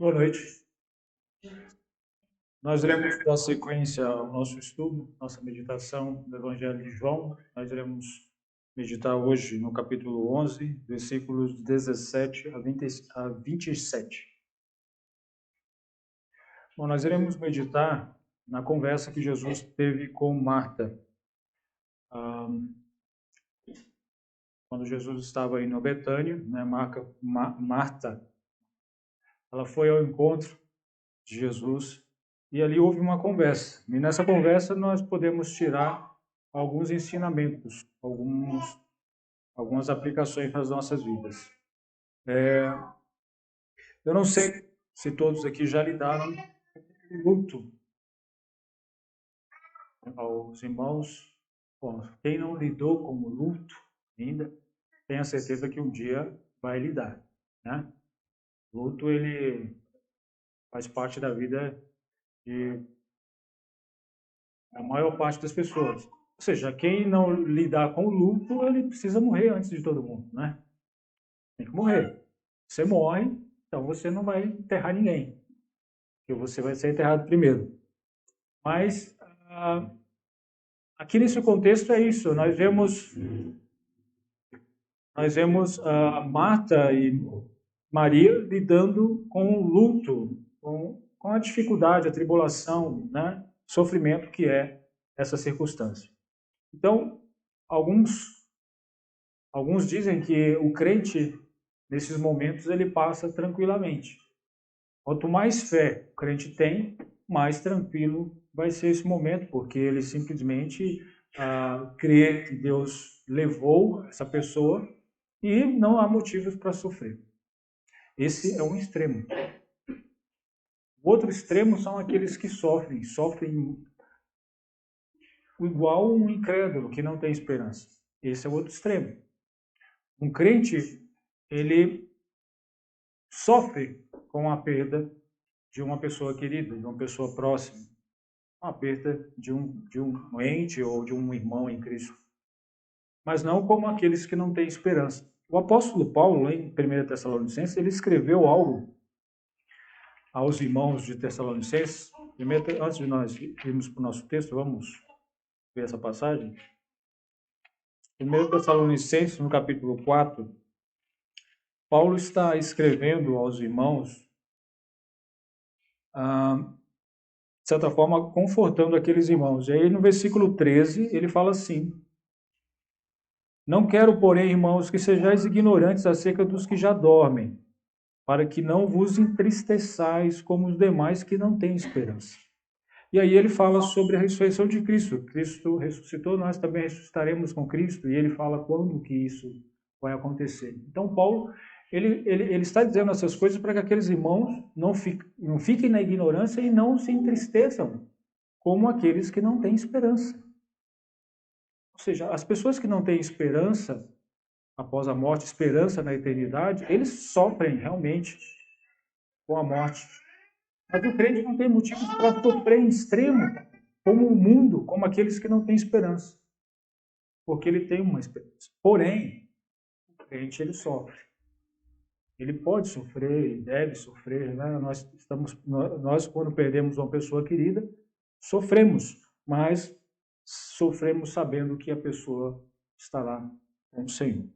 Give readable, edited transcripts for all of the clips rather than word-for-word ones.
Boa noite. Nós iremos dar sequência ao nosso estudo, nossa meditação do Evangelho de João. Nós iremos meditar hoje no capítulo 11, versículos 17 a 27. Bom, nós iremos meditar na conversa que Jesus teve com Marta. Quando Jesus estava em Betânia, né, Marta, ela foi ao encontro de Jesus e ali houve uma conversa. E nessa conversa nós podemos tirar alguns ensinamentos, algumas aplicações para as nossas vidas. Eu não sei se todos aqui já lidaram com luto. Aos irmãos, bom, quem não lidou com o luto ainda, tenha certeza que um dia vai lidar, né? O luto, ele faz parte da vida de a maior parte das pessoas. Ou seja, quem não lidar com o luto, ele precisa morrer antes de todo mundo, né? Tem que morrer. Você morre, então você não vai enterrar ninguém, porque você vai ser enterrado primeiro. Mas aqui nesse contexto é isso. Nós vemos Marta e Maria lidando com o luto, com a dificuldade, a tribulação, né? Sofrimento que é essa circunstância. Então, alguns dizem que o crente, nesses momentos, ele passa tranquilamente. Quanto mais fé o crente tem, mais tranquilo vai ser esse momento, porque ele simplesmente crê que Deus levou essa pessoa e não há motivos para sofrer. Esse é um extremo. O outro extremo são aqueles que sofrem igual um incrédulo que não tem esperança. Esse é o outro extremo. Um crente, ele sofre com a perda de uma pessoa querida, de uma pessoa próxima, a perda de um ente ou de um irmão em Cristo. Mas não como aqueles que não têm esperança. O apóstolo Paulo, lá em 1 Tessalonicenses, ele escreveu algo aos irmãos de Tessalonicenses. Primeiro, antes de nós irmos para o nosso texto, vamos ver essa passagem. 1 Tessalonicenses, no capítulo 4, Paulo está escrevendo aos irmãos, de certa forma, confortando aqueles irmãos. E aí, no versículo 13, ele fala assim: Não quero, porém, irmãos, que sejais ignorantes acerca dos que já dormem, para que não vos entristeçais como os demais que não têm esperança. E aí ele fala sobre a ressurreição de Cristo. Cristo ressuscitou, nós também ressuscitaremos com Cristo, e ele fala quando que isso vai acontecer. Então, Paulo, ele está dizendo essas coisas para que aqueles irmãos não fiquem na ignorância e não se entristeçam, como aqueles que não têm esperança. Ou seja, as pessoas que não têm esperança após a morte, esperança na eternidade, eles sofrem realmente com a morte. Mas o crente não tem motivos para sofrer em extremo, como o mundo, como aqueles que não têm esperança. Porque ele tem uma esperança. Porém, o crente, ele sofre. Ele pode sofrer, ele deve sofrer, né? Nós, quando perdemos uma pessoa querida, sofremos, mas sofremos sabendo que a pessoa estará com o Senhor.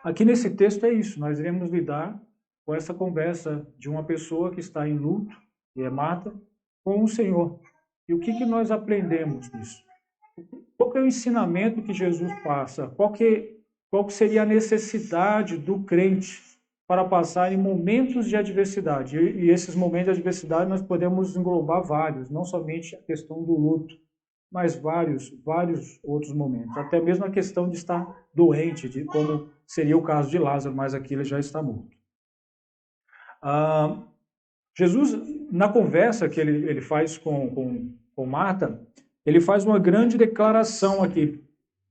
Aqui nesse texto é isso, nós iremos lidar com essa conversa de uma pessoa que está em luto, e é Marta, com o Senhor. E o que nós aprendemos nisso? Qual que é o ensinamento que Jesus passa? Qual que seria a necessidade do crente para passar em momentos de adversidade? E esses momentos de adversidade nós podemos englobar vários, não somente a questão do luto, mas vários outros momentos. Até mesmo a questão de estar doente, de como seria o caso de Lázaro, mas aqui ele já está morto. Jesus, na conversa que ele faz com Marta, ele faz uma grande declaração aqui.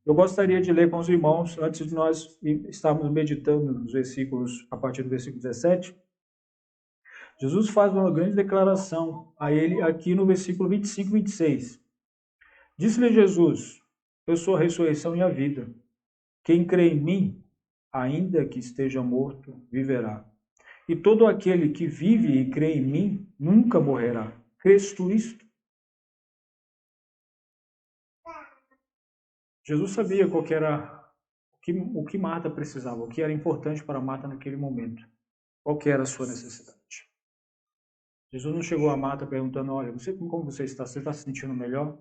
Eu gostaria de ler com os irmãos, antes de nós estarmos meditando nos versículos, a partir do versículo 17. Jesus faz uma grande declaração a ele aqui no versículo 25 e 26. Disse-lhe Jesus: Eu sou a ressurreição e a vida. Quem crê em mim, ainda que esteja morto, viverá. E todo aquele que vive e crê em mim nunca morrerá. Crês tu isto? Jesus sabia qual que era o que Marta precisava, o que era importante para Marta naquele momento. Qual que era a sua necessidade? Jesus não chegou a Marta perguntando, olha, como você está? Você está se sentindo melhor?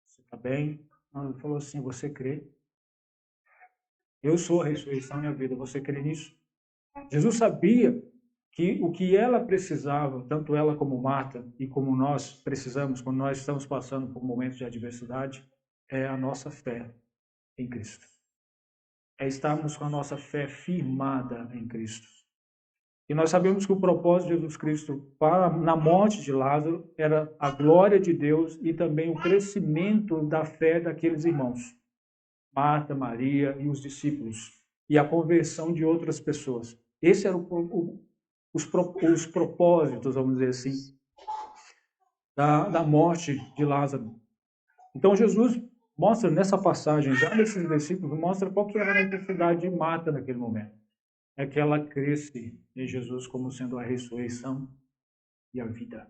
Você está bem? Não, ele falou assim, você crê? Eu sou a ressurreição e a vida, você crê nisso? Jesus sabia que o que ela precisava, tanto ela como Marta e como nós precisamos quando nós estamos passando por momentos de adversidade, é a nossa fé em Cristo. É estarmos com a nossa fé firmada em Cristo. E nós sabemos que o propósito de Jesus Cristo na morte de Lázaro era a glória de Deus e também o crescimento da fé daqueles irmãos, Marta, Maria e os discípulos, e a conversão de outras pessoas. Esse era os propósitos, vamos dizer assim, da morte de Lázaro. Então Jesus mostra nessa passagem, já nesses versículos, mostra qual que era a necessidade de Marta naquele momento. É que ela cresce em Jesus como sendo a ressurreição e a vida.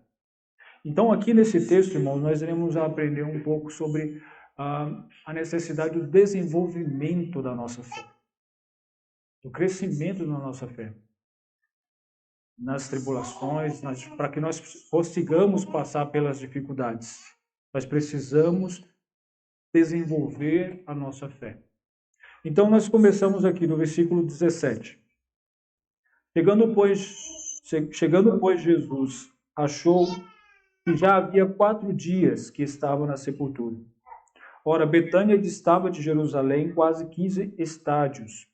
Então, aqui nesse texto, irmãos, nós iremos aprender um pouco sobre a necessidade do desenvolvimento da nossa fé, do crescimento da nossa fé nas tribulações, para que nós consigamos passar pelas dificuldades. Nós precisamos desenvolver a nossa fé. Então, nós começamos aqui no versículo 17. Chegando, pois, Jesus achou que já havia 4 dias que estava na sepultura. Ora, Betânia distava de Jerusalém quase 15 estádios,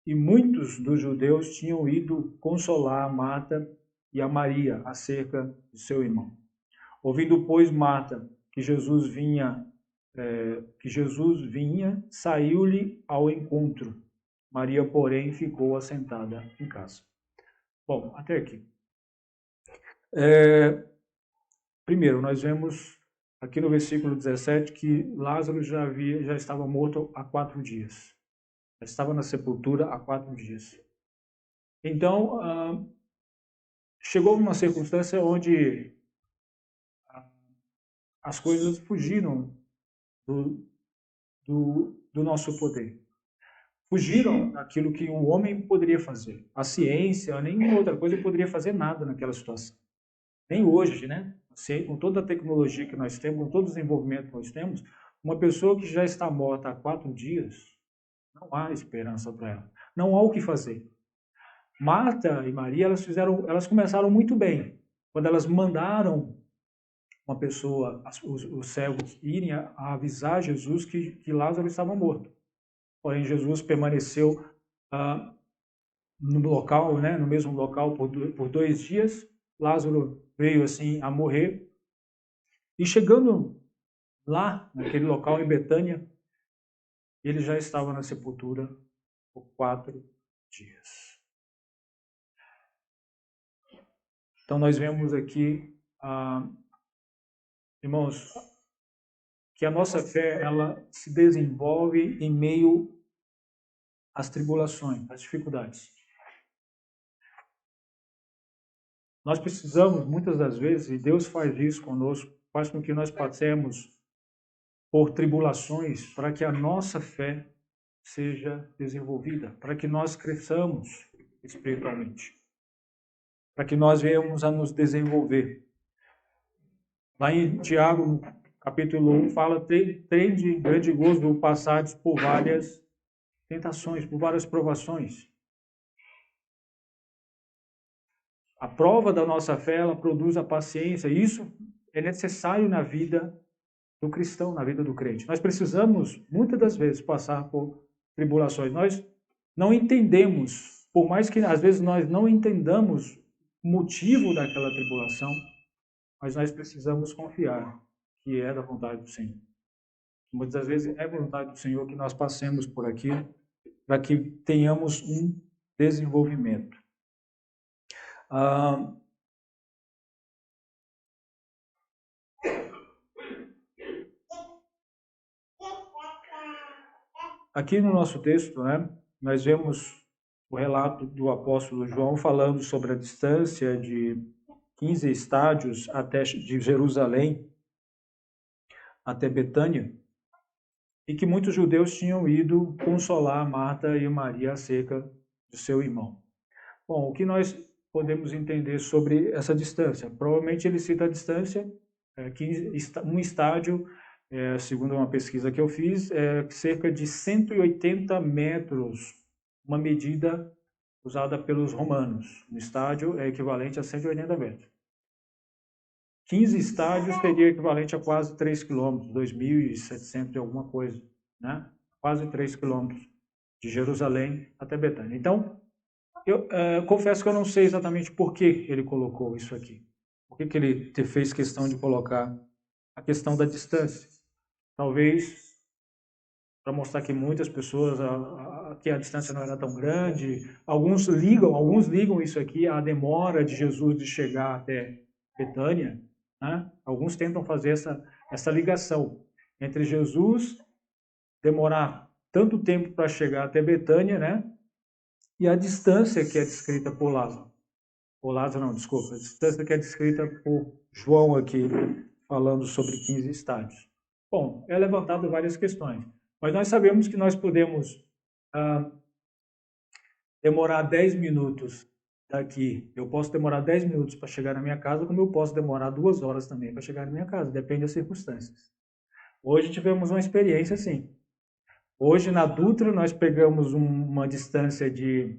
e muitos dos judeus tinham ido consolar a Marta e a Maria acerca de seu irmão. Ouvindo, pois, Marta que Jesus vinha, saiu-lhe ao encontro. Maria, porém, ficou assentada em casa. Bom, até aqui. Primeiro, nós vemos aqui no versículo 17 que Lázaro já estava morto há 4 dias. Já estava na sepultura há 4 dias. Então, chegou uma circunstância onde as coisas fugiram do nosso poder. Fugiram daquilo que um homem poderia fazer. A ciência, nenhuma outra coisa poderia fazer nada naquela situação. Nem hoje, né? Com toda a tecnologia que nós temos, com todo o desenvolvimento que nós temos, uma pessoa que já está morta há 4 dias, não há esperança para ela. Não há o que fazer. Marta e Maria, elas começaram muito bem. Quando elas mandaram uma pessoa, os cegos, irem a avisar Jesus que Lázaro estava morto. Porém, Jesus permaneceu no local, né, no mesmo local por 2 dias. Lázaro veio assim a morrer. E chegando lá, naquele local em Betânia, ele já estava na sepultura por 4 dias. Então nós vemos aqui, irmãos, que a nossa fé ela se desenvolve em meio às tribulações, às dificuldades. Nós precisamos, muitas das vezes, e Deus faz isso conosco, faz com que nós passemos por tribulações para que a nossa fé seja desenvolvida, para que nós cresçamos espiritualmente, para que nós venhamos a nos desenvolver. Lá em Tiago, capítulo 1, fala: tende grande gozo passados por várias tentações, por várias provações. A prova da nossa fé, ela produz a paciência. Isso é necessário na vida do cristão, na vida do crente. Nós precisamos, muitas das vezes, passar por tribulações. Nós não entendemos, por mais que às vezes nós não entendamos o motivo daquela tribulação, mas nós precisamos confiar que é da vontade do Senhor. Muitas das vezes é vontade do Senhor que nós passemos por aquilo para que tenhamos um desenvolvimento. Aqui no nosso texto, né, nós vemos o relato do apóstolo João falando sobre a distância de 15 estádios até de Jerusalém até Betânia, e que muitos judeus tinham ido consolar Marta e Maria acerca do seu irmão. Bom, o que nós podemos entender sobre essa distância? Provavelmente ele cita a distância, um estádio, segundo uma pesquisa que eu fiz, é cerca de 180 metros, uma medida usada pelos romanos. Um estádio é equivalente a 180 metros. 15 estádios teria equivalente a quase 3 quilômetros, 2.700 e alguma coisa, né? Quase 3 quilômetros de Jerusalém até Betânia. Então, eu confesso que eu não sei exatamente por que ele colocou isso aqui. Por que ele fez questão de colocar a questão da distância? Talvez para mostrar que muitas pessoas, que a distância não era tão grande. Alguns ligam isso aqui à demora de Jesus de chegar até Betânia, né? Alguns tentam fazer essa ligação entre Jesus demorar tanto tempo para chegar até Betânia, né? E a distância que é descrita por Lázaro. Por Lázaro, não, desculpa. A distância que é descrita por João aqui, falando sobre 15 estádios. Bom, é levantado várias questões. Mas nós sabemos que nós podemos demorar 10 minutos daqui. Eu posso demorar 10 minutos para chegar na minha casa, como eu posso demorar 2 horas também para chegar na minha casa. Depende das circunstâncias. Hoje tivemos uma experiência assim. Hoje, na Dutra, nós pegamos uma distância de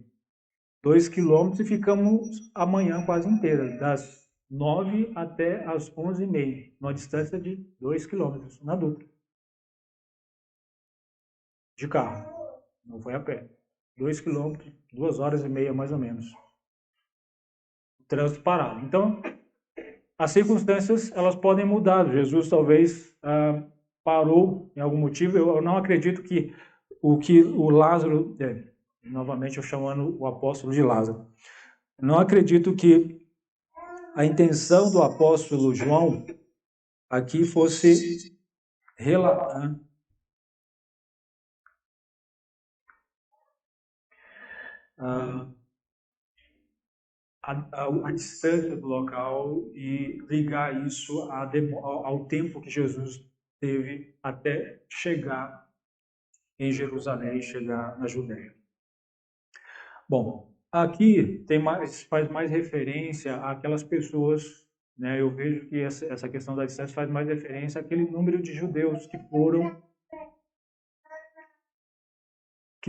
2 quilômetros e ficamos a manhã quase inteira, das 9 até as 11h30, numa distância de 2 quilômetros, na Dutra. De carro, não foi a pé. 2 quilômetros, 2 horas e meia mais ou menos. O trânsito parado. Então, as circunstâncias, elas podem mudar. Jesus talvez parou em algum motivo. Eu não acredito que o Lázaro, novamente eu chamando o apóstolo de Lázaro, não acredito que a intenção do apóstolo João aqui fosse relatar a distância do local e ligar isso ao tempo que Jesus teve até chegar em Jerusalém, chegar na Judéia. Bom, aqui faz mais referência àquelas pessoas, né? Eu vejo que essa questão da distância faz mais referência àquele número de judeus que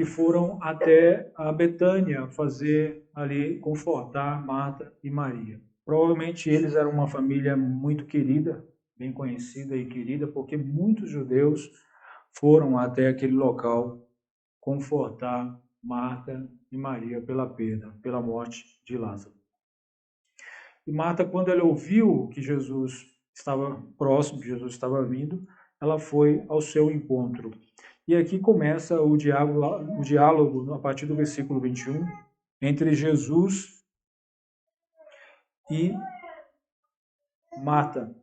foram até a Betânia fazer ali, confortar Marta e Maria. Provavelmente eles eram uma família muito querida, bem conhecida e querida, porque muitos judeus foram até aquele local confortar Marta e Maria pela perda, pela morte de Lázaro. E Marta, quando ela ouviu que Jesus estava próximo, que Jesus estava vindo, ela foi ao seu encontro. E aqui começa o diálogo a partir do versículo 21, entre Jesus e Marta.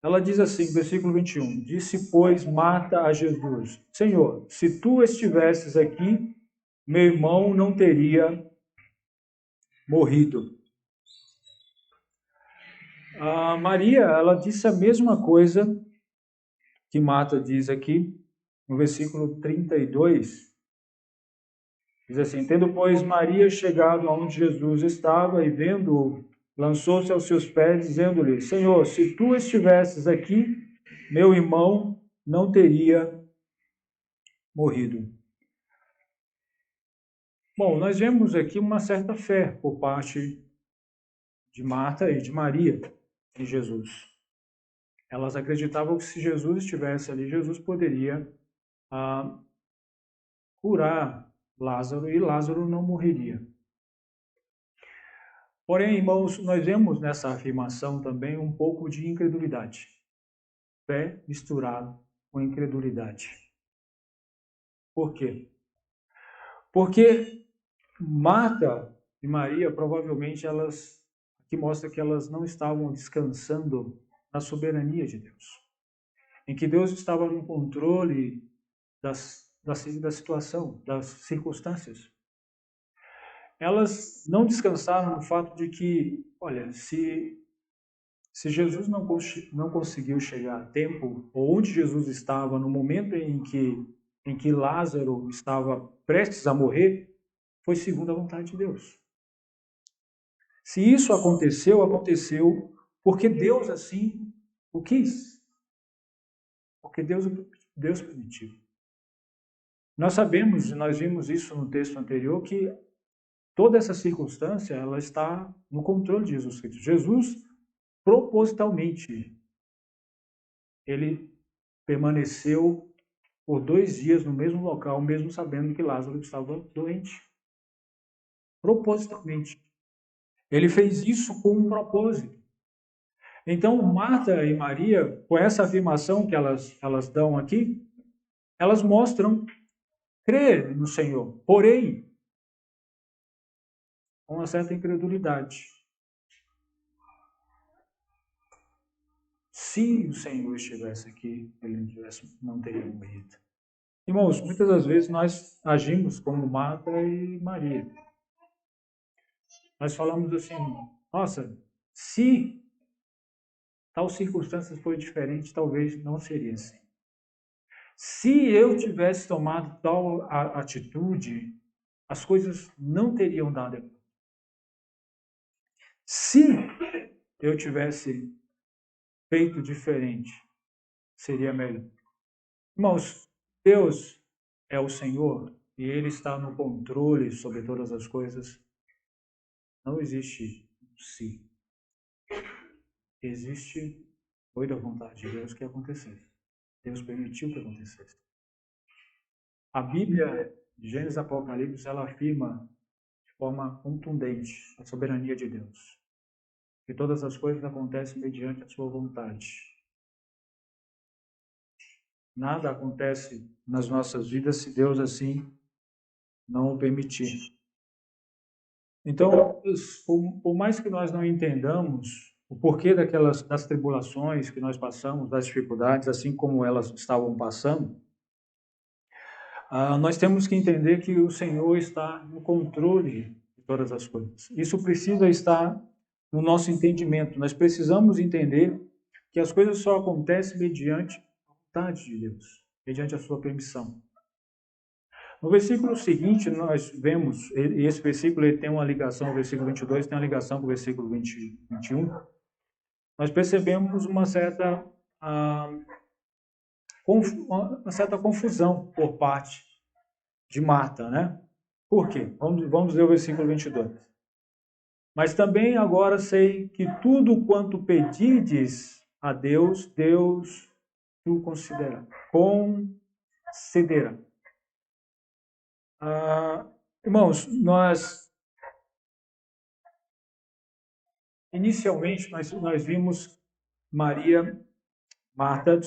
Ela diz assim, versículo 21, disse, pois, Marta a Jesus, Senhor, se tu estivesses aqui, meu irmão não teria morrido. A Maria, ela disse a mesma coisa que Marta diz aqui, no versículo 32, diz assim, tendo, pois, Maria chegado aonde Jesus estava e vendo-o, lançou-se aos seus pés, dizendo-lhe, Senhor, se tu estivesses aqui, meu irmão não teria morrido. Bom, nós vemos aqui uma certa fé por parte de Marta e de Maria em Jesus. Elas acreditavam que se Jesus estivesse ali, Jesus poderia curar Lázaro e Lázaro não morreria. Porém, irmãos, nós vemos nessa afirmação também um pouco de incredulidade. Fé misturado com incredulidade. Por quê? Porque Marta e Maria, provavelmente, aqui mostra que elas não estavam descansando na soberania de Deus. Em que Deus estava no controle da situação, das circunstâncias. elas não descansaram no fato de que, olha, se Jesus não conseguiu chegar a tempo, ou onde Jesus estava no momento em que Lázaro estava prestes a morrer, foi segundo a vontade de Deus. Se isso aconteceu, aconteceu porque Deus assim o quis. Porque Deus permitiu. Nós sabemos, nós vimos isso no texto anterior, que toda essa circunstância ela está no controle de Jesus Cristo. Jesus, propositalmente, ele permaneceu por 2 dias no mesmo local, mesmo sabendo que Lázaro estava doente. Propositalmente. Ele fez isso com um propósito. Então, Marta e Maria, com essa afirmação que elas dão aqui, elas mostram crer no Senhor, porém, com uma certa incredulidade. Se o Senhor estivesse aqui, ele não teria morrido. Irmãos, muitas das vezes nós agimos como Marta e Maria. Nós falamos assim, nossa, se tal circunstância foi diferente, talvez não seria assim. Se eu tivesse tomado tal atitude, as coisas não teriam dado errado. Se eu tivesse feito diferente, seria melhor. Irmãos, Deus é o Senhor e Ele está no controle sobre todas as coisas. Não existe se. Existe, foi da vontade de Deus que acontecesse. Deus permitiu que acontecesse. A Bíblia, Gênesis e Apocalipse, ela afirma de forma contundente a soberania de Deus. Que todas as coisas acontecem mediante a sua vontade. Nada acontece nas nossas vidas se Deus assim não o permitir. Então, por mais que nós não entendamos o porquê das tribulações que nós passamos, das dificuldades, assim como elas estavam passando, nós temos que entender que o Senhor está no controle de todas as coisas. Isso precisa estar no nosso entendimento. Nós precisamos entender que as coisas só acontecem mediante a vontade de Deus, mediante a sua permissão. No versículo seguinte, nós vemos, e esse versículo ele tem uma ligação, o versículo 22 tem uma ligação com o versículo 21, nós percebemos uma certa confusão por parte de Marta, né? Por quê? Vamos ler o versículo 22. Mas também agora sei que tudo quanto pedides a Deus, Deus o concederá. Irmãos, inicialmente nós vimos Marta,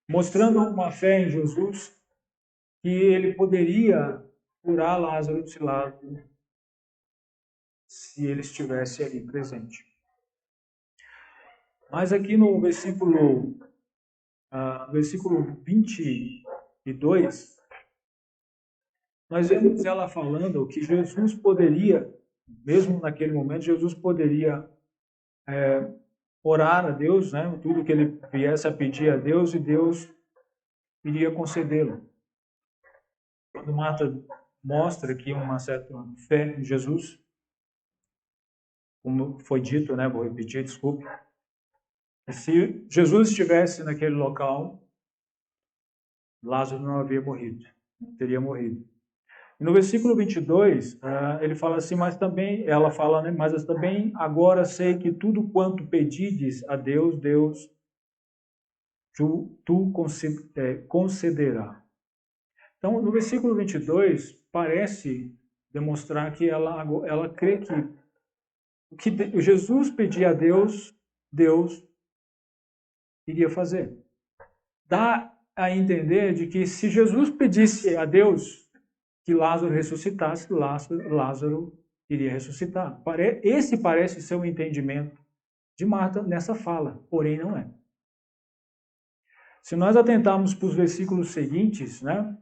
mostrando uma fé em Jesus que ele poderia curar Lázaro de lado se ele estivesse ali presente. Mas aqui no versículo 22, nós vemos ela falando que Jesus poderia, mesmo naquele momento, Jesus poderia orar a Deus, né? Tudo que ele viesse a pedir a Deus, e Deus iria concedê-lo. Quando Marta mostra aqui uma certa fé em Jesus, como foi dito, né? Vou repetir, desculpe. Se Jesus estivesse naquele local, Lázaro não havia morrido, teria morrido. E no versículo 22, ele fala assim, ela fala, né, mas também agora sei que tudo quanto pedides a Deus, Deus tu concederá. Então, no versículo 22, parece demonstrar que ela crê que o que Jesus pedia a Deus, Deus iria fazer. Dá a entender de que se Jesus pedisse a Deus que Lázaro ressuscitasse, Lázaro iria ressuscitar. Esse parece ser o entendimento de Marta nessa fala, porém não é. Se nós atentarmos para os versículos seguintes, né,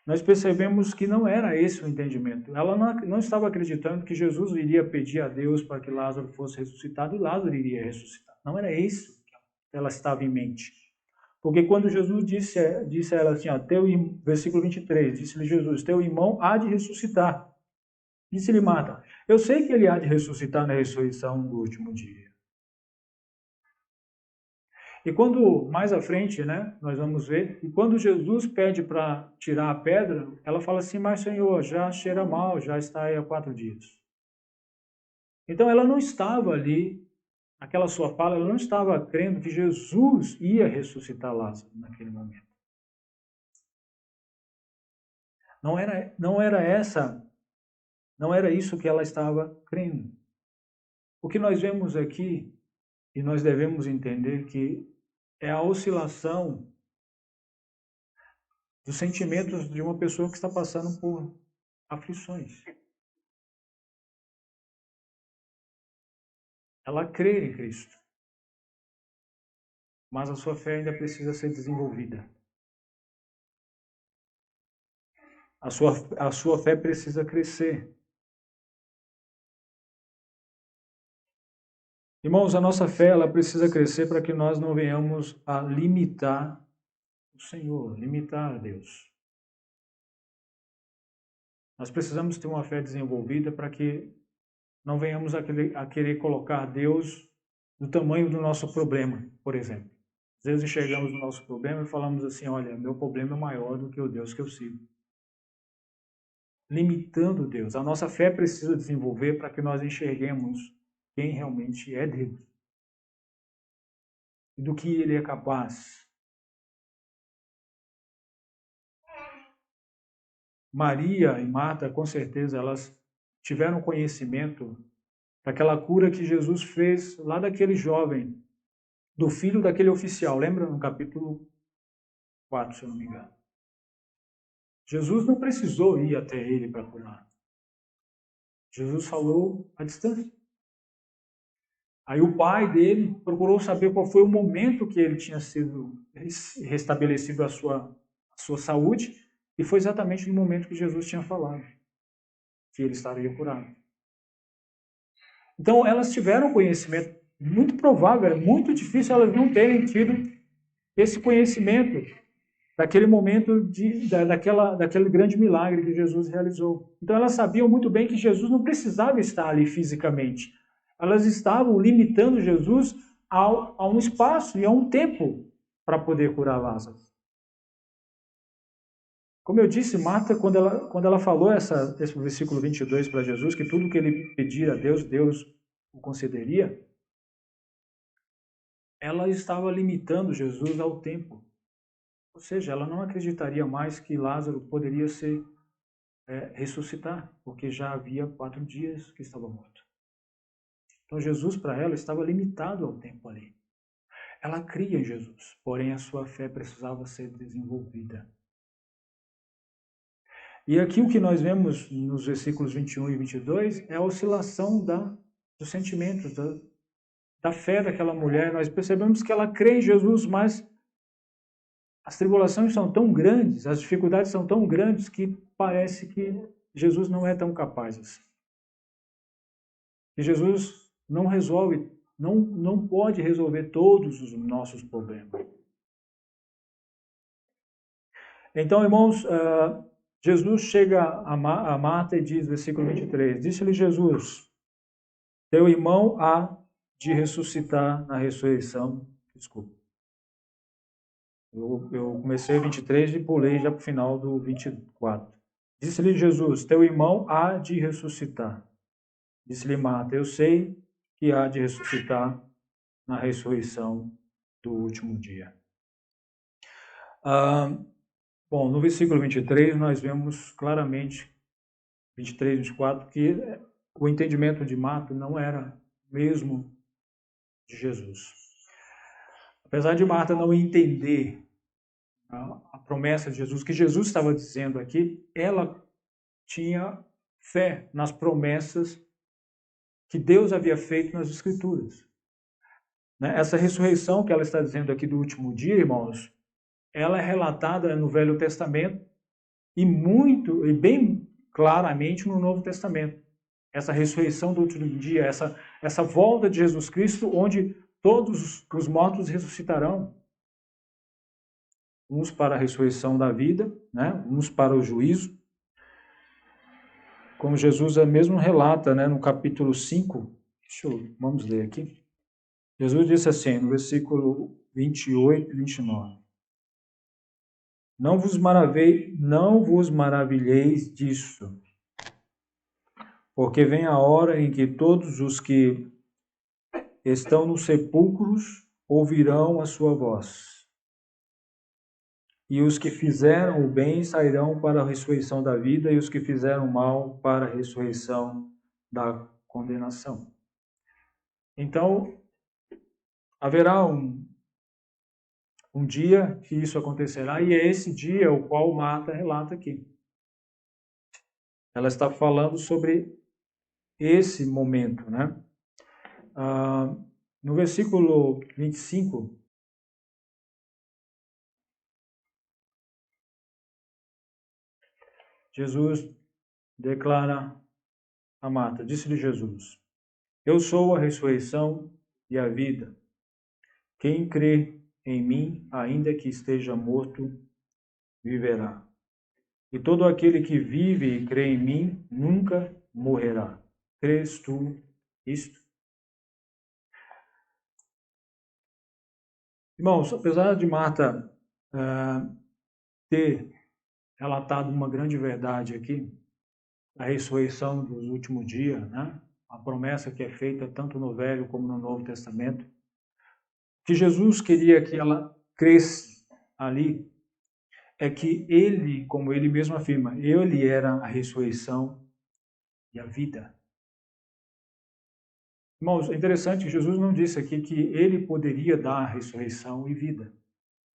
nós percebemos que não era esse o entendimento. Ela não estava acreditando que Jesus iria pedir a Deus para que Lázaro fosse ressuscitado e Lázaro iria ressuscitar. Não era isso que ela estava em mente. Porque quando Jesus disse a ela assim, ó, versículo 23, disse-lhe Jesus, teu irmão há de ressuscitar. Disse-lhe Marta, eu sei que ele há de ressuscitar na ressurreição do último dia. E quando, mais à frente, né, nós vamos ver, e quando Jesus pede para tirar a pedra, ela fala assim, mas Senhor, já cheira mal, já está aí há 4 dias. Então ela não estava ali, naquela sua fala, ela não estava crendo que Jesus ia ressuscitar Lázaro naquele momento. Não era isso que ela estava crendo. O que nós vemos aqui, e nós devemos entender que é a oscilação dos sentimentos de uma pessoa que está passando por aflições. Ela crê em Cristo, mas a sua fé ainda precisa ser desenvolvida. A sua fé precisa crescer. Irmãos, a nossa fé ela precisa crescer para que nós não venhamos a limitar o Senhor, limitar a Deus. Nós precisamos ter uma fé desenvolvida para que não venhamos a querer colocar Deus no tamanho do nosso problema, por exemplo. Às vezes enxergamos o nosso problema e falamos assim, olha, meu problema é maior do que o Deus que eu sigo. Limitando Deus. A nossa fé precisa desenvolver para que nós enxerguemos quem realmente é Deus. E do que Ele é capaz. Maria e Marta, com certeza, elas tiveram conhecimento daquela cura que Jesus fez lá daquele jovem, do filho daquele oficial. Lembra no capítulo 4, se eu não me engano. Jesus não precisou ir até ele para curar. Jesus falou à distância. Aí o pai dele procurou saber qual foi o momento que ele tinha sido restabelecido a sua saúde, e foi exatamente no momento que Jesus tinha falado que ele estaria curado. Então elas tiveram conhecimento, muito provável, é muito difícil elas não terem tido esse conhecimento daquele momento, daquele grande milagre que Jesus realizou. Então elas sabiam muito bem que Jesus não precisava estar ali fisicamente. Elas estavam limitando Jesus a um espaço e a um tempo para poder curar Lázaro. Como eu disse, Marta, quando ela falou esse versículo 22 para Jesus, que tudo que ele pedir a Deus, Deus o concederia, ela estava limitando Jesus ao tempo. Ou seja, ela não acreditaria mais que Lázaro poderia ressuscitar, porque já havia 4 dias que estava morto. Então Jesus, para ela, estava limitado ao tempo ali. Ela cria em Jesus, porém a sua fé precisava ser desenvolvida. E aqui o que nós vemos nos versículos 21 e 22 é a oscilação dos sentimentos, da fé daquela mulher. Nós percebemos que ela crê em Jesus, mas as tribulações são tão grandes, as dificuldades são tão grandes que parece que Jesus não é tão capaz assim. Que Jesus não resolve, não pode resolver todos os nossos problemas. Então, irmãos, Jesus chega a Marta e diz, versículo 23, disse-lhe Jesus, teu irmão há de ressuscitar na ressurreição. Desculpa. Eu comecei 23 e pulei já para o final do 24. Disse-lhe Jesus, teu irmão há de ressuscitar. Disse-lhe Marta, eu sei que há de ressuscitar na ressurreição do último dia. Bom, no versículo 23 nós vemos claramente, 23 e 24, que o entendimento de Marta não era mesmo de Jesus. Apesar de Marta não entender a promessa de Jesus, que Jesus estava dizendo aqui, ela tinha fé nas promessas que Deus havia feito nas Escrituras. Essa ressurreição que ela está dizendo aqui do último dia, irmãos, ela é relatada no Velho Testamento e bem claramente no Novo Testamento. Essa ressurreição do último dia, essa volta de Jesus Cristo, onde todos os mortos ressuscitarão. Uns para a ressurreição da vida, né? Uns para o juízo. Como Jesus mesmo relata, né, no capítulo 5, vamos ler aqui. Jesus disse assim, no versículo 28 e 29. Não vos maravilheis disso, porque vem a hora em que todos os que estão nos sepulcros ouvirão a sua voz. E os que fizeram o bem sairão para a ressurreição da vida, e os que fizeram o mal para a ressurreição da condenação. Então, haverá um dia que isso acontecerá, e é esse dia o qual Marta relata aqui. Ela está falando sobre esse momento, né? No versículo 25, Jesus declara a Marta, disse-lhe Jesus, eu sou a ressurreição e a vida. Quem crê em mim, ainda que esteja morto, viverá. E todo aquele que vive e crê em mim, nunca morrerá. Crês tu isto? Irmãos, apesar de Marta ter relatado uma grande verdade aqui, a ressurreição dos últimos dias, né? A promessa que é feita tanto no Velho como no Novo Testamento, que Jesus queria que ela cresce ali, é que ele, como ele mesmo afirma, ele era a ressurreição e a vida. Irmãos, é interessante que Jesus não disse aqui que ele poderia dar a ressurreição e vida,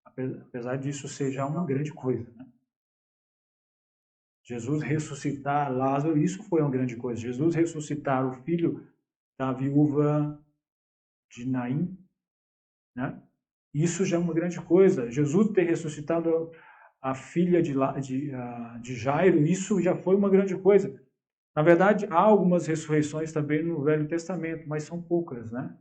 apesar disso ser já uma grande coisa, né? Jesus ressuscitar Lázaro, isso foi uma grande coisa. Jesus ressuscitar o filho da viúva de Naim, né? Isso já é uma grande coisa. Jesus ter ressuscitado a filha de Jairo, isso já foi uma grande coisa. Na verdade, há algumas ressurreições também no Velho Testamento, mas são poucas, né?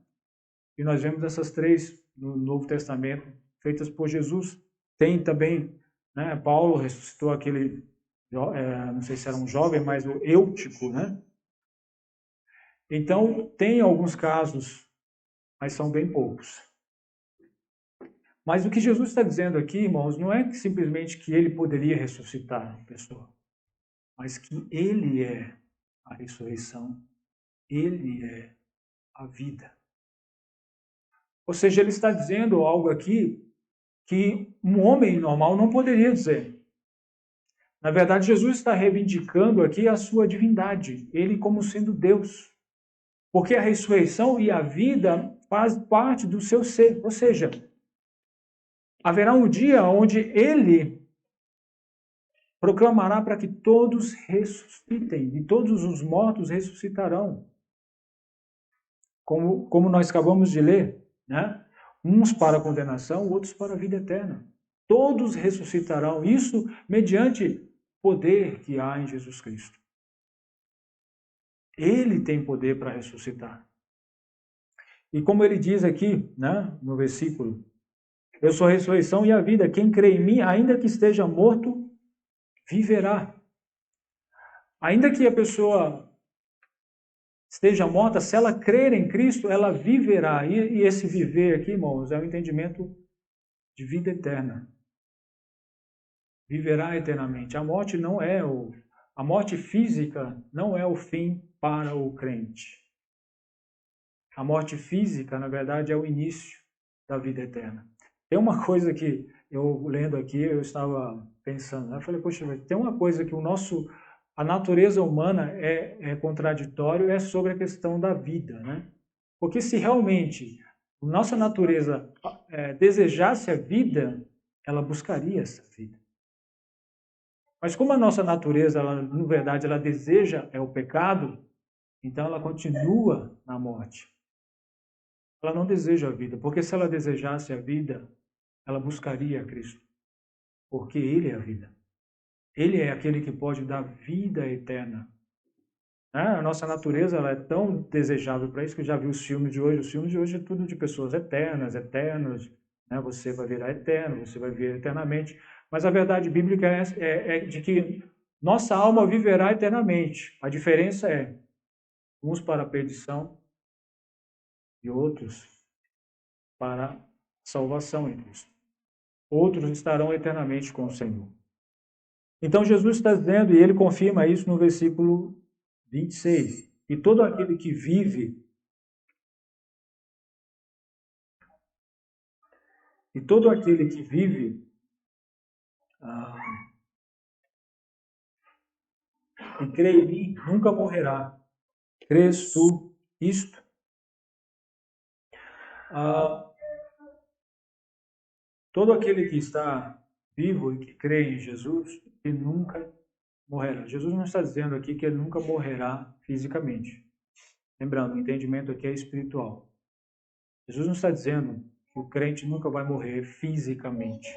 E nós vemos essas três no Novo Testamento, feitas por Jesus. Tem também, né, Paulo ressuscitou aquele, não sei se era um jovem, mas o Eutico, né? Então, tem alguns casos, mas são bem poucos. Mas o que Jesus está dizendo aqui, irmãos, não é simplesmente que ele poderia ressuscitar a pessoa, mas que ele é a ressurreição, ele é a vida. Ou seja, ele está dizendo algo aqui que um homem normal não poderia dizer. Na verdade, Jesus está reivindicando aqui a sua divindade, ele como sendo Deus. Porque a ressurreição e a vida faz parte do seu ser. Ou seja, haverá um dia onde ele proclamará para que todos ressuscitem, e todos os mortos ressuscitarão. Como nós acabamos de ler, né? Uns para a condenação, outros para a vida eterna. Todos ressuscitarão, isso mediante poder que há em Jesus Cristo. Ele tem poder para ressuscitar. E como ele diz aqui, né, no versículo, eu sou a ressurreição e a vida, quem crê em mim, ainda que esteja morto, viverá. Ainda que a pessoa esteja morta, se ela crer em Cristo, ela viverá. E esse viver aqui, irmãos, é o entendimento de vida eterna. Viverá eternamente. A morte não é a morte física não é o fim para o crente. A morte física, na verdade, é o início da vida eterna. Tem uma coisa que eu lendo aqui, eu estava pensando, né? Eu falei, poxa, tem uma coisa que a natureza humana é contraditório, é sobre a questão da vida, né? Porque se realmente nossa natureza desejasse a vida, ela buscaria essa vida. Mas como a nossa natureza, na verdade, ela deseja o pecado, então ela continua na morte. Ela não deseja a vida, porque se ela desejasse a vida, ela buscaria a Cristo, porque Ele é a vida. Ele é aquele que pode dar vida eterna. A nossa natureza ela é tão desejável para isso que eu já vi os filmes de hoje. Os filmes de hoje é tudo de pessoas eternas, eternos. Né? Você vai virar eterno, você vai viver eternamente. Mas a verdade bíblica é de que nossa alma viverá eternamente. A diferença é uns para a perdição e outros para a salvação em Cristo. Outros estarão eternamente com o Senhor. Então Jesus está dizendo, e ele confirma isso no versículo 26, e todo aquele que vive, e crê em mim, nunca morrerá. Crês tu isto? Todo aquele que está vivo e que crê em Jesus, ele nunca morrerá. Jesus não está dizendo aqui que ele nunca morrerá fisicamente. Lembrando, o entendimento aqui é espiritual. Jesus não está dizendo que o crente nunca vai morrer fisicamente.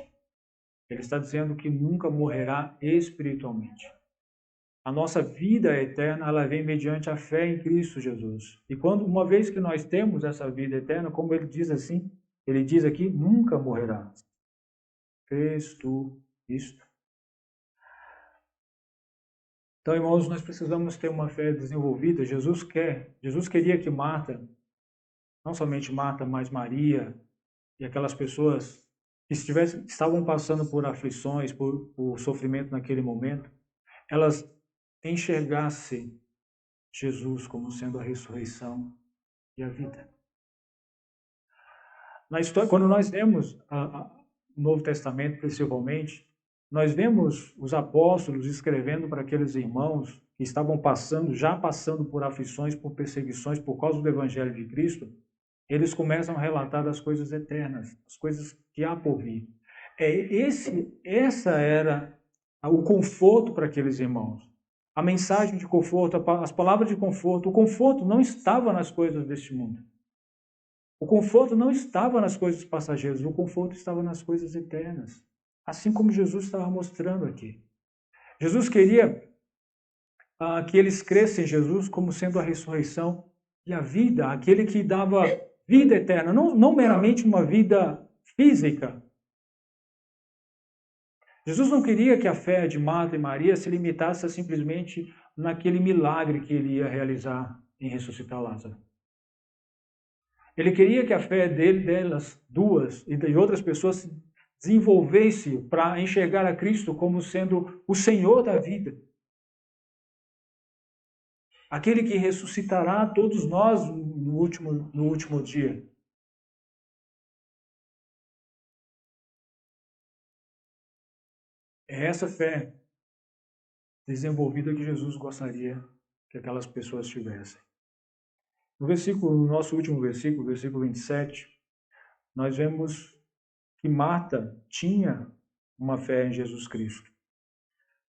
Ele está dizendo que nunca morrerá espiritualmente. A nossa vida eterna, ela vem mediante a fé em Cristo Jesus. E quando, uma vez que nós temos essa vida eterna, como ele diz assim, ele diz aqui, nunca morrerá. Crês tu isto? Então, irmãos, nós precisamos ter uma fé desenvolvida. Jesus queria que Marta, não somente Marta, mas Maria e aquelas pessoas que estavam passando por aflições, por sofrimento naquele momento, elas enxergassem Jesus como sendo a ressurreição e a vida. Na história, quando nós vemos o Novo Testamento, principalmente, nós vemos os apóstolos escrevendo para aqueles irmãos que estavam já passando por aflições, por perseguições, por causa do Evangelho de Cristo, eles começam a relatar das coisas eternas, as coisas que há por vir. Essa era o conforto para aqueles irmãos. A mensagem de conforto, as palavras de conforto. O conforto não estava nas coisas deste mundo. O conforto não estava nas coisas passageiras, o conforto estava nas coisas eternas. Assim como Jesus estava mostrando aqui. Jesus queria que eles crescem em Jesus como sendo a ressurreição e a vida, aquele que dava vida eterna, não meramente uma vida física. Jesus não queria que a fé de Marta e Maria se limitasse a simplesmente naquele milagre que ele ia realizar em ressuscitar Lázaro. Ele queria que a fé delas duas e de outras pessoas se desenvolvesse para enxergar a Cristo como sendo o Senhor da vida. Aquele que ressuscitará todos nós no último dia. É essa fé desenvolvida que Jesus gostaria que aquelas pessoas tivessem. No nosso último versículo, versículo 27, nós vemos que Marta tinha uma fé em Jesus Cristo.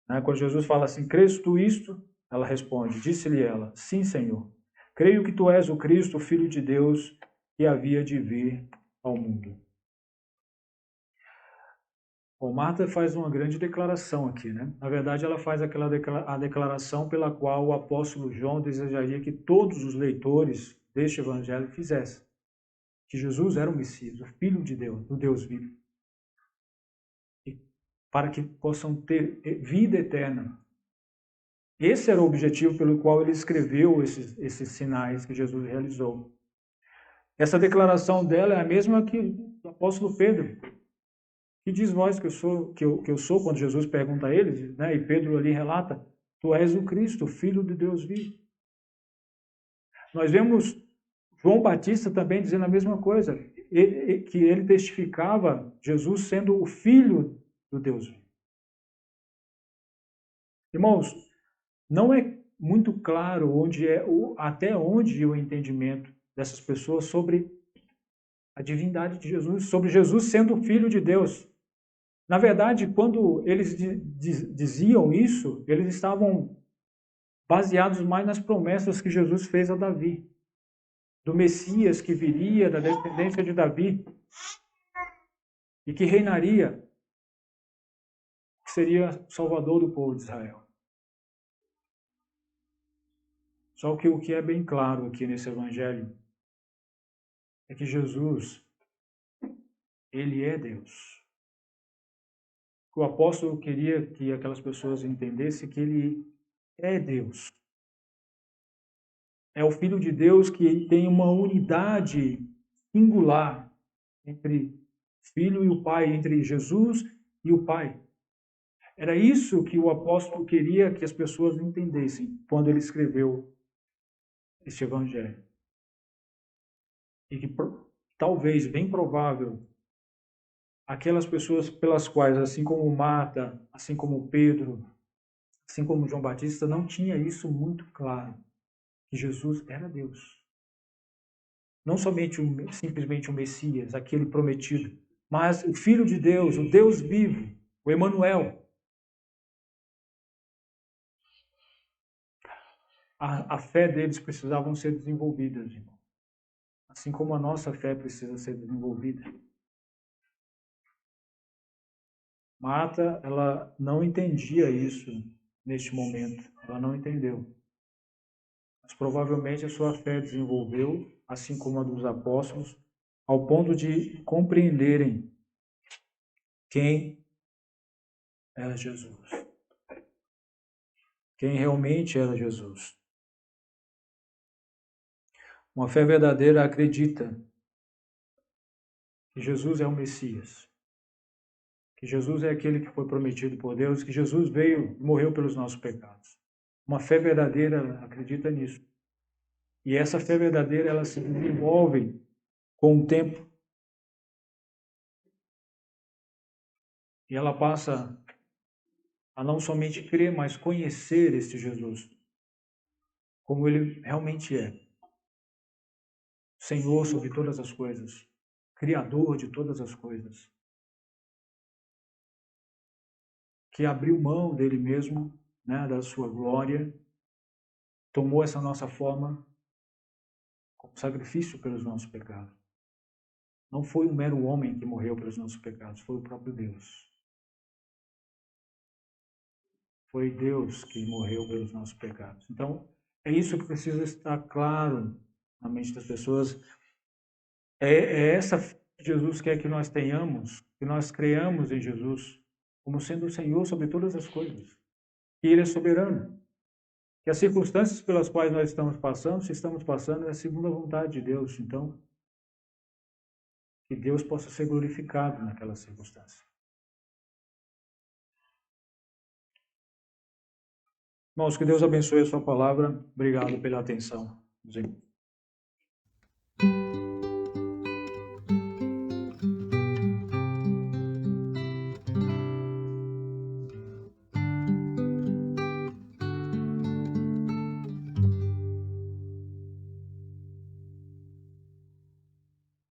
Quando Jesus fala assim, crês tu isto? Ela responde, disse-lhe ela, sim, Senhor. Creio que tu és o Cristo, o Filho de Deus, que havia de vir ao mundo. Bom, Marta faz uma grande declaração aqui, né? Na verdade, ela faz a declaração pela qual o apóstolo João desejaria que todos os leitores deste evangelho fizessem. Que Jesus era o Messias, o Filho de Deus, do Deus vivo. E para que possam ter vida eterna. Esse era o objetivo pelo qual ele escreveu esses sinais que Jesus realizou. Essa declaração dela é a mesma que do apóstolo Pedro. Que diz vós que eu sou, quando Jesus pergunta a eles, né? E Pedro ali relata, tu és o Cristo, Filho de Deus vivo. Nós vemos João Batista também dizendo a mesma coisa, que ele testificava Jesus sendo o Filho do Deus vivo. Irmãos, não é muito claro até onde o entendimento dessas pessoas sobre a divindade de Jesus, sobre Jesus sendo o Filho de Deus. Na verdade, quando eles diziam isso, eles estavam baseados mais nas promessas que Jesus fez a Davi, do Messias que viria da descendência de Davi e que reinaria, seria o Salvador do povo de Israel. Só que o que é bem claro aqui nesse evangelho é que Jesus, ele é Deus. O apóstolo queria que aquelas pessoas entendessem que ele é Deus. É o Filho de Deus que tem uma unidade singular entre Filho e o Pai, entre Jesus e o Pai. Era isso que o apóstolo queria que as pessoas entendessem quando ele escreveu este evangelho. E que talvez, bem provável, aquelas pessoas pelas quais, assim como Marta, assim como Pedro, assim como João Batista, não tinha isso muito claro, que Jesus era Deus. Não somente simplesmente o Messias, aquele prometido, mas o Filho de Deus, o Deus vivo, o Emanuel. A fé deles precisavam ser desenvolvidas, irmão. Assim como a nossa fé precisa ser desenvolvida. Marta, ela não entendia isso neste momento. Ela não entendeu. Mas provavelmente a sua fé desenvolveu, assim como a dos apóstolos, ao ponto de compreenderem quem era Jesus. Quem realmente era Jesus. Uma fé verdadeira acredita que Jesus é o Messias, que Jesus é aquele que foi prometido por Deus, que Jesus veio e morreu pelos nossos pecados. Uma fé verdadeira acredita nisso. E essa fé verdadeira, ela se desenvolve com o tempo. E ela passa a não somente crer, mas conhecer este Jesus, como ele realmente é. Senhor sobre todas as coisas, Criador de todas as coisas, que abriu mão dele mesmo, né, da sua glória, tomou essa nossa forma como sacrifício pelos nossos pecados. Não foi um mero homem que morreu pelos nossos pecados, foi o próprio Deus. Foi Deus que morreu pelos nossos pecados. Então, é isso que precisa estar claro na mente das pessoas. É essa fé que Jesus quer que nós tenhamos, que nós creamos em Jesus como sendo o Senhor sobre todas as coisas. Que Ele é soberano. Que as circunstâncias pelas quais nós estamos passando, se estamos passando, é segundo a vontade de Deus. Então, que Deus possa ser glorificado naquela circunstância. Irmãos, que Deus abençoe a sua palavra. Obrigado pela atenção.